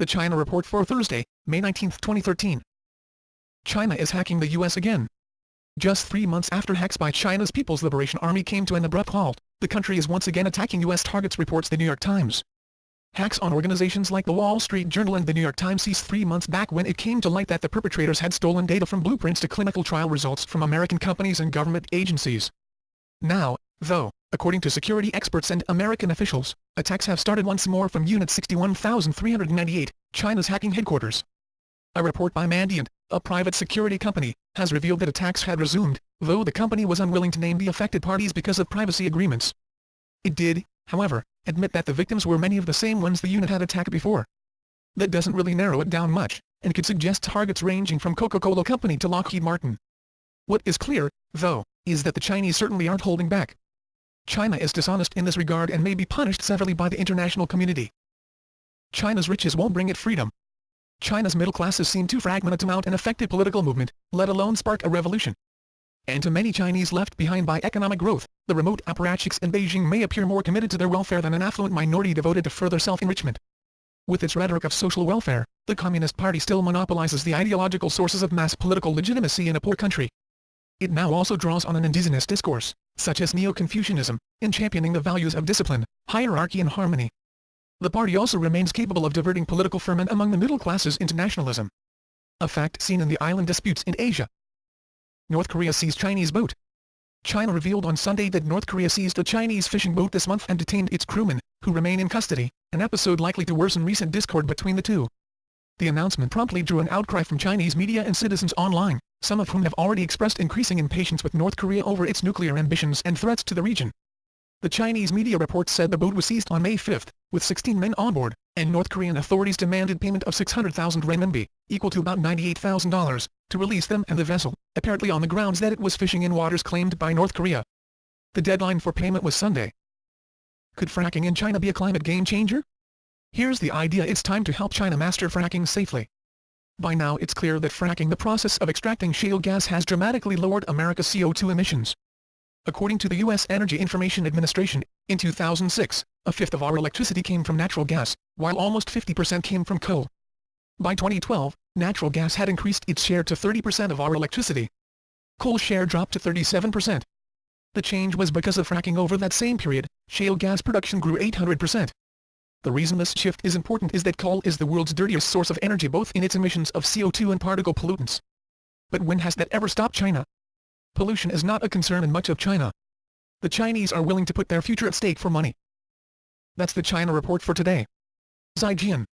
The China Report for Thursday, May 19, 2013. China is hacking the U.S. again. Just 3 months after hacks by China's People's Liberation Army came to an abrupt halt, the country is once again attacking U.S. targets, reports The New York Times. Hacks on organizations like The Wall Street Journal and The New York Times ceased 3 months back when it came to light that the perpetrators had stolen data from blueprints to clinical trial results from American companies and government agencies. Now, though, according to security experts and American officials, attacks have started once more from Unit 61398, China's hacking headquarters. A report by Mandiant, a private security company, has revealed that attacks had resumed, though the company was unwilling to name the affected parties because of privacy agreements. It did, however, admit that the victims were many of the same ones the unit had attacked before. That doesn't really narrow it down much, and could suggest targets ranging from Coca-Cola Company to Lockheed Martin. What is clear, though, is that the Chinese certainly aren't holding back. China is dishonest in this regard and may be punished severely by the international community. China's riches won't bring it freedom. China's middle classes seem too fragmented to mount an effective political movement, let alone spark a revolution. And to many Chinese left behind by economic growth, the remote apparatchiks in Beijing may appear more committed to their welfare than an affluent minority devoted to further self-enrichment. With its rhetoric of social welfare, the Communist Party still monopolizes the ideological sources of mass political legitimacy in a poor country. It now also draws on an indigenous discourse, such as Neo-Confucianism, in championing the values of discipline, hierarchy and harmony. The party also remains capable of diverting political ferment among the middle classes into nationalism. A fact seen in the island disputes in Asia. North Korea seized Chinese boat. China revealed on Sunday that North Korea seized a Chinese fishing boat this month and detained its crewmen, who remain in custody, an episode likely to worsen recent discord between the two. The announcement promptly drew an outcry from Chinese media and citizens online, some of whom have already expressed increasing impatience with North Korea over its nuclear ambitions and threats to the region. The Chinese media reports said the boat was seized on May 5, with 16 men on board, and North Korean authorities demanded payment of 600,000 renminbi, equal to about $98,000, to release them and the vessel, apparently on the grounds that it was fishing in waters claimed by North Korea. The deadline for payment was Sunday. Could fracking in China be a climate game changer? Here's the idea: it's time to help China master fracking safely. By now it's clear that fracking, the process of extracting shale gas, has dramatically lowered America's CO2 emissions. According to the U.S. Energy Information Administration, in 2006, a fifth of our electricity came from natural gas, while almost 50% came from coal. By 2012, natural gas had increased its share to 30% of our electricity. Coal's share dropped to 37%. The change was because of fracking. Over that same period, shale gas production grew 800%. The reason this shift is important is that coal is the world's dirtiest source of energy, both in its emissions of CO2 and particle pollutants. But when has that ever stopped China? Pollution is not a concern in much of China. The Chinese are willing to put their future at stake for money. That's the China Report for today. Zaijian.